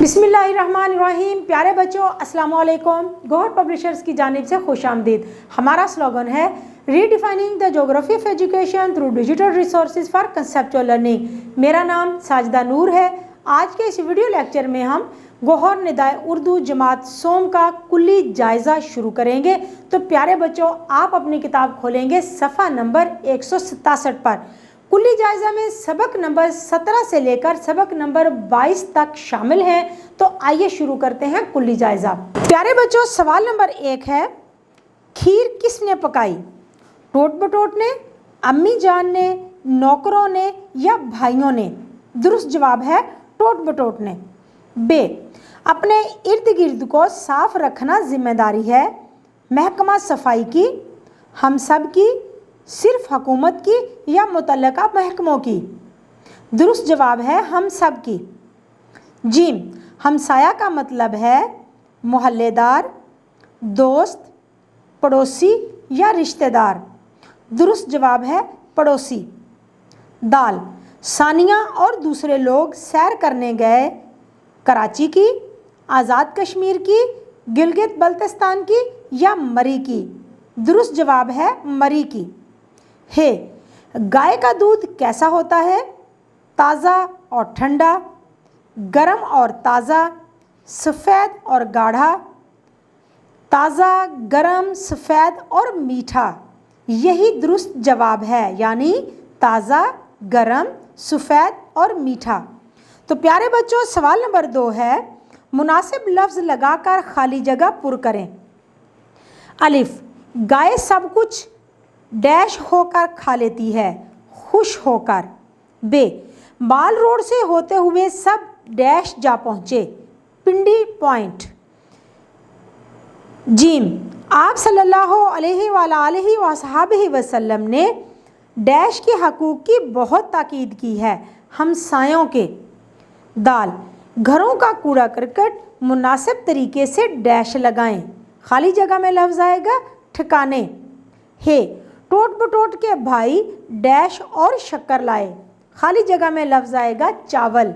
बिस्मिल्लाहिर्रहमानिर्रहीम। प्यारे बच्चों, अस्सलाम वालेकुम। गौहर पब्लिशर्स की जानिब से खुश आमदीद। हमारा स्लोगन है redefining the geography of education through digital resources for conceptual learning. मेरा नाम साजिदा नूर है। आज के इस वीडियो लेक्चर में हम गौहर निदाए उर्दू जमात सोम का कुल्ली जायज़ा शुरू करेंगे। तो प्यारे बच्चों, आप अपनी किताब खोलेंगे सफ़ा नंबर 167 पर। कुल्ली जायज़ा में सबक नंबर 17 से लेकर सबक नंबर 22 तक शामिल हैं। तो आइए शुरू करते हैं कुल्ली जायज़ा। प्यारे बच्चों, सवाल नंबर 1 है, खीर किसने पकाई? टोट बटोट ने, अम्मी जान ने, नौकरों ने या भाइयों ने? दुरुस्त जवाब है टोट बटोट ने। बे, अपने इर्द गिर्द को साफ रखना जिम्मेदारी है महकमा सफाई की, हम सब की, सिर्फ हुकूमत की या मुतल्लका महकमों की? दुरुस्त जवाब है हम सब की। जीम, हमसाया का मतलब है मोहल्लेदार, दोस्त, पड़ोसी या रिश्तेदार? दुरुस्त जवाब है पड़ोसी। दाल, सानिया और दूसरे लोग सैर करने गए कराची की, आज़ाद कश्मीर की, गिलगित बल्तिस्तान की या मरी की? दुरुस्त जवाब है मरी की। है, गाय का दूध कैसा होता है? ताज़ा और ठंडा, गरम और ताज़ा, सफ़ेद और गाढ़ा? ताज़ा, गरम, सफ़ेद और मीठा, यही दुरुस्त जवाब है, यानी ताज़ा, गरम, सफ़ेद और मीठा। तो प्यारे बच्चों, सवाल नंबर 2 है, मुनासिब लफ्ज़ लगाकर खाली जगह पुर करें। अलिफ, गाय सब कुछ डैश होकर खा लेती है, खुश होकर। बे, माल रोड से होते हुए सब डैश जा पहुँचे, पिंडी पॉइंट। जीम, आप सल्लल्लाहु अलैहि वसल्लम ने डैश के हकूक़ की बहुत ताकीद की है, हमसायों के। दाल, घरों का कूड़ा करकट मुनासिब तरीके से डैश लगाएं, खाली जगह में लफ्ज़ आएगा ठिकाने। है, टोट बटोट के भाई डैश और शक्कर लाए, खाली जगह में लफ्ज़ आएगा चावल।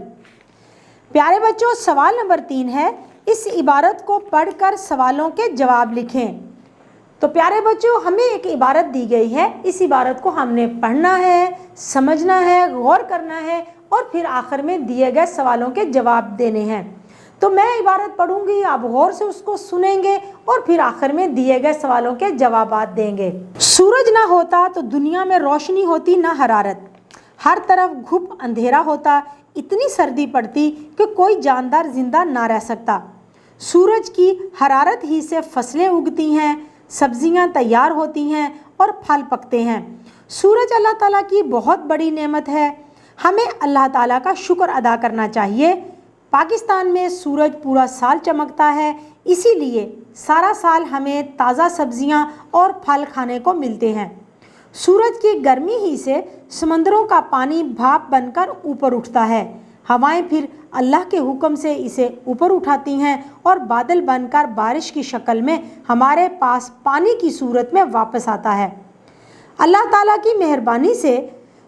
प्यारे बच्चों, सवाल नंबर 3 है, इस इबारत को पढ़कर सवालों के जवाब लिखें। तो प्यारे बच्चों, हमें एक इबारत दी गई है, इस इबारत को हमने पढ़ना है, समझना है, गौर करना है और फिर आखिर में दिए गए सवालों के जवाब देने हैं। तो मैं इबारत पढ़ूंगी, आप गौर से उसको सुनेंगे और फिर आखिर में दिए गए सवालों के जवाबात देंगे। सूरज ना होता तो दुनिया में रोशनी होती ना हरारत, हर तरफ घुप अंधेरा होता, इतनी सर्दी पड़ती कि कोई जानदार जिंदा ना रह सकता। सूरज की हरारत ही से फसलें उगती हैं, सब्जियां तैयार होती हैं और फल पकते हैं। सूरज अल्लाह ताला की बहुत बड़ी नेमत है, हमें अल्लाह ताला का शुक्र अदा करना चाहिए। पाकिस्तान में सूरज पूरा साल चमकता है, इसीलिए सारा साल हमें ताज़ा सब्जियां और फल खाने को मिलते हैं। सूरज की गर्मी ही से समंदरों का पानी भाप बनकर ऊपर उठता है, हवाएं फिर अल्लाह के हुक्म से इसे ऊपर उठाती हैं और बादल बनकर बारिश की शक्ल में हमारे पास पानी की सूरत में वापस आता है। अल्लाह ताला की मेहरबानी से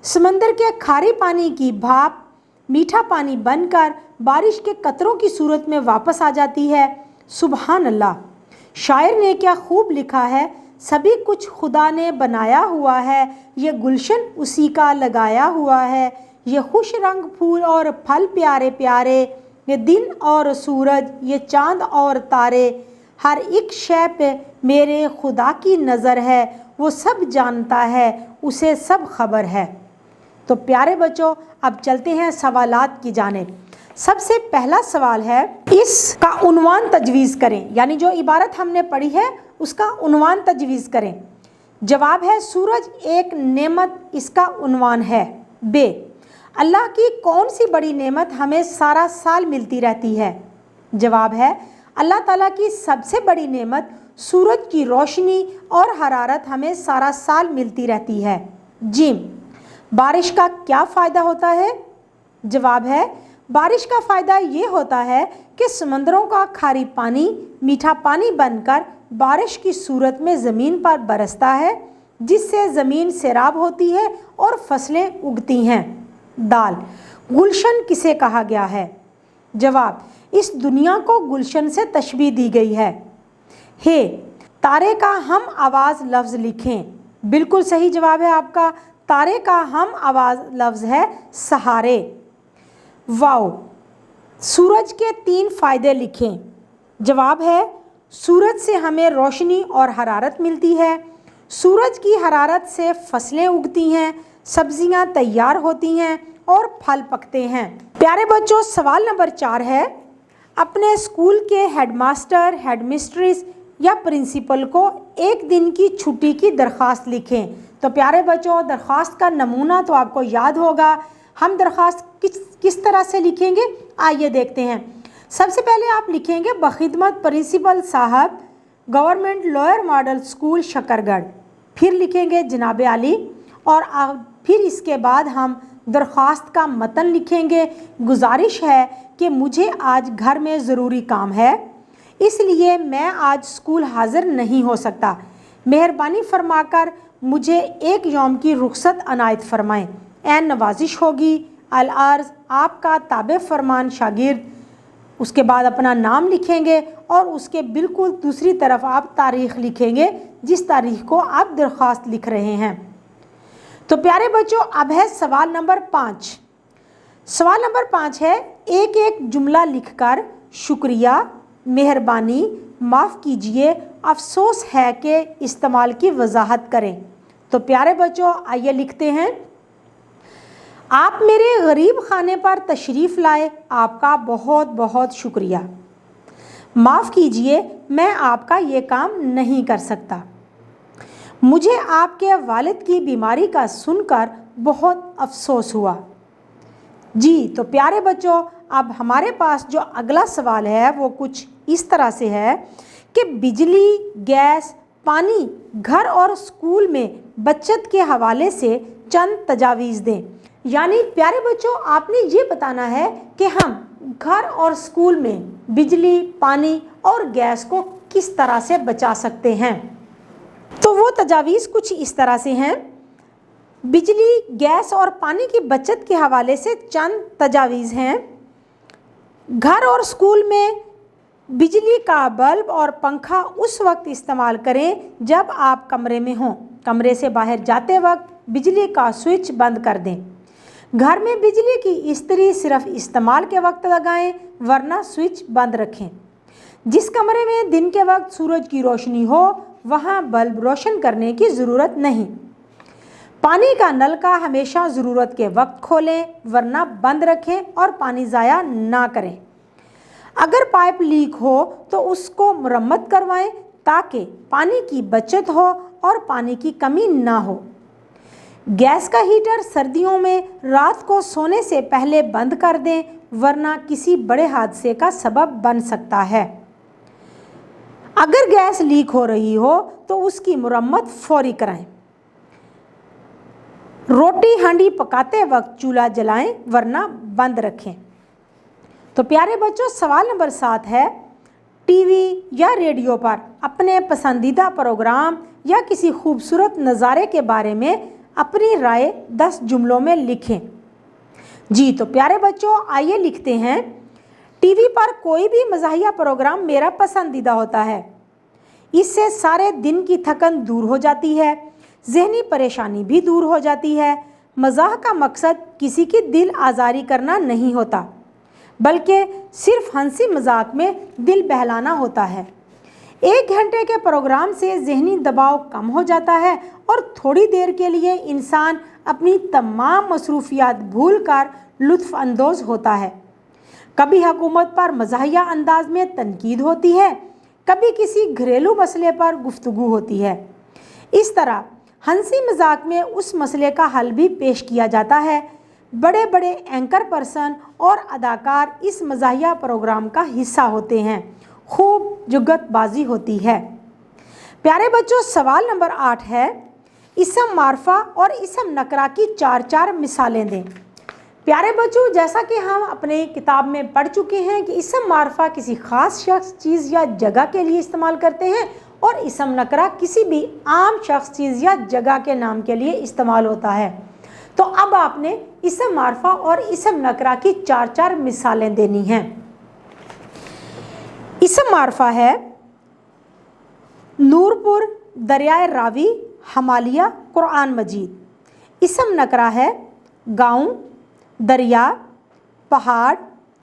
समंदर के खारे पानी की भाप मीठा पानी बनकर बारिश के कतरों की सूरत में वापस आ जाती है। सुबहान अल्लाह। शायर ने क्या खूब लिखा है, सभी कुछ खुदा ने बनाया हुआ है, ये गुलशन उसी का लगाया हुआ है, ये खुश रंग फूल और फल प्यारे प्यारे, ये दिन और सूरज, ये चांद और तारे, हर एक शय पे मेरे खुदा की नज़र है, वो सब जानता है, उसे सब खबर है। तो प्यारे बच्चों, अब चलते हैं सवालात की जानिब। सबसे पहला सवाल है, इसका उन्वान तजवीज़ करें, यानी जो इबारत हमने पढ़ी है उसका उन्वान तजवीज़ करें। जवाब है सूरज एक नेमत, इसका उन्वान है। बे, अल्लाह की कौन सी बड़ी नेमत हमें सारा साल मिलती रहती है? जवाब है अल्लाह ताला की सबसे बड़ी नेमत सूरज की रोशनी और हरारत हमें सारा साल मिलती रहती है। जिम, बारिश का क्या फ़ायदा होता है? जवाब है बारिश का फ़ायदा ये होता है कि समंदरों का खारी पानी मीठा पानी बनकर बारिश की सूरत में ज़मीन पर बरसता है, जिससे ज़मीन सैराब होती है और फसलें उगती हैं। दाल, गुलशन किसे कहा गया है? जवाब, इस दुनिया को गुलशन से तशबीह दी गई है। हे, तारे का हम आवाज़ लफ्ज़ लिखें। बिल्कुल सही जवाब है आपका, तारे का हम आवाज़ लफ्ज़ है सहारे। वाओ, सूरज के 3 फ़ायदे लिखें। जवाब है, सूरज से हमें रोशनी और हरारत मिलती है, सूरज की हरारत से फसलें उगती हैं, सब्जियां तैयार होती हैं और फल पकते हैं। प्यारे बच्चों, सवाल नंबर 4 है, अपने स्कूल के हेडमास्टर, हेडमिस्ट्रेस या प्रिंसिपल को एक दिन की छुट्टी की दरख्वास्त लिखें। तो प्यारे बच्चों, दरख्वास्त का नमूना तो आपको याद होगा। हम दरख्वास्त किस तरह से लिखेंगे, आइए देखते हैं। सबसे पहले आप लिखेंगे बखिदमत प्रिंसिपल साहब, government lower model school Shakargarh. फिर लिखेंगे जनाब आली, और फिर इसके बाद हम दरख्वास्त का मतन लिखेंगे। गुजारिश है कि मुझे आज घर में ज़रूरी काम है, इसलिए मैं आज स्कूल हाज़िर नहीं हो सकता। मेहरबानी फरमाकर मुझे एक यौम की रुख्सत अनायत फरमाएँ। ऐन नवाजिश होगी। अल-अर्ज़ आपका ताबे फरमान शागिर्द। उसके बाद अपना नाम लिखेंगे और उसके बिल्कुल दूसरी तरफ आप तारीख़ लिखेंगे जिस तारीख़ को आप दरख्वास्त लिख रहे हैं। तो प्यारे बच्चों, अब है सवाल नंबर 5। सवाल नंबर 5 है, एक एक जुमला लिखकर शुक्रिया, मेहरबानी, माफ़ कीजिए, अफसोस है के इस्तेमाल की वजाहत करें। तो प्यारे बच्चों, आइए लिखते हैं। आप मेरे गरीब खाने पर तशरीफ़ लाए, आपका बहुत बहुत शुक्रिया। माफ़ कीजिए, मैं आपका ये काम नहीं कर सकता। मुझे आपके वालिद की बीमारी का सुनकर बहुत अफसोस हुआ। जी, तो प्यारे बच्चों, अब हमारे पास जो अगला सवाल है वो कुछ इस तरह से है कि बिजली, गैस, पानी, घर और स्कूल में बचत के हवाले से चंद तजावीज़ दें। यानी प्यारे बच्चों, आपने ये बताना है कि हम घर और स्कूल में बिजली, पानी और गैस को किस तरह से बचा सकते हैं। तो वो तजावीज़ कुछ इस तरह से हैं। बिजली, गैस और पानी की बचत के हवाले से चंद तजावीज़ हैं। घर और स्कूल में बिजली का बल्ब और पंखा उस वक्त इस्तेमाल करें जब आप कमरे में हों। कमरे से बाहर जाते वक्त बिजली का स्विच बंद कर दें। घर में बिजली की इस्त्री सिर्फ इस्तेमाल के वक्त लगाएं, वरना स्विच बंद रखें। जिस कमरे में दिन के वक्त सूरज की रोशनी हो वहाँ बल्ब रोशन करने की ज़रूरत नहीं। पानी का नल का हमेशा ज़रूरत के वक्त खोलें, वरना बंद रखें और पानी ज़ाया ना करें। अगर पाइप लीक हो तो उसको मरम्मत करवाएं ताकि पानी की बचत हो और पानी की कमी ना हो। गैस का हीटर सर्दियों में रात को सोने से पहले बंद कर दें, वरना किसी बड़े हादसे का सबब बन सकता है। अगर गैस लीक हो रही हो तो उसकी मरम्मत फौरी कराएं। रोटी हांडी पकाते वक्त चूल्हा जलाएं, वरना बंद रखें। तो प्यारे बच्चों, सवाल नंबर 7 है, टीवी या रेडियो पर अपने पसंदीदा प्रोग्राम या किसी खूबसूरत नज़ारे के बारे में अपनी राय 10 जुमलों में लिखें। जी, तो प्यारे बच्चों, आइए लिखते हैं। टीवी पर कोई भी मज़ाहिया प्रोग्राम मेरा पसंदीदा होता है। इससे सारे दिन की थकन दूर हो जाती है, ज़हनी परेशानी भी दूर हो जाती है। मज़ाह का मकसद किसी की दिल आज़ारी करना नहीं होता, बल्कि सिर्फ हंसी मजाक में दिल बहलाना होता है। 1 घंटे के प्रोग्राम से ज़हनी दबाव कम हो जाता है और थोड़ी देर के लिए इंसान अपनी तमाम मसरूफियात भूल कर लुत्फ़ अंदोज़ होता है। कभी हुकूमत पर मज़ाहिया अंदाज में तनकीद होती है, कभी किसी घरेलू मसले पर गुफ्तगू होती है। इस तरह हंसी मजाक में उस मसले का हल भी पेश किया जाता है। बड़े बड़े एंकर पर्सन और अदाकार इस मज़ाहिया प्रोग्राम का हिस्सा होते हैं। खूब जुगतबाजी होती है। प्यारे बच्चों, सवाल नंबर 8 है, इसम मारफा और इसम नकरा की 4 मिसालें दें। प्यारे बच्चों, जैसा कि हम अपने किताब में पढ़ चुके हैं कि इसम मारफा किसी ख़ास शख्स, चीज़ या जगह के लिए इस्तेमाल करते हैं और इसम नकरा किसी भी आम शख्स, चीज़ या जगह के नाम के लिए इस्तेमाल होता है। तो अब आपने इसम मारफा और इसम नकरा की 4 मिसालें देनी हैं। اسم معرفہ ہے نور پور، دریائے راوی، ہمالیہ، قرآن مجید۔ اسم نکرہ ہے گاؤں، دریا، پہاڑ،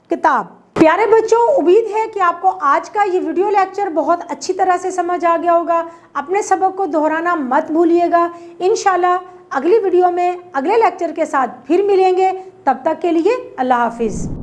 کتاب۔ پیارے بچوں، امید ہے کہ آپ کو آج کا یہ ویڈیو لیکچر بہت اچھی طرح سے سمجھ آ گیا ہوگا۔ اپنے سبق کو دہرانا مت بھولیے گا۔ انشاءاللہ اگلی ویڈیو میں اگلے لیکچر کے ساتھ پھر ملیں گے۔ تب تک کے لیے اللہ حافظ۔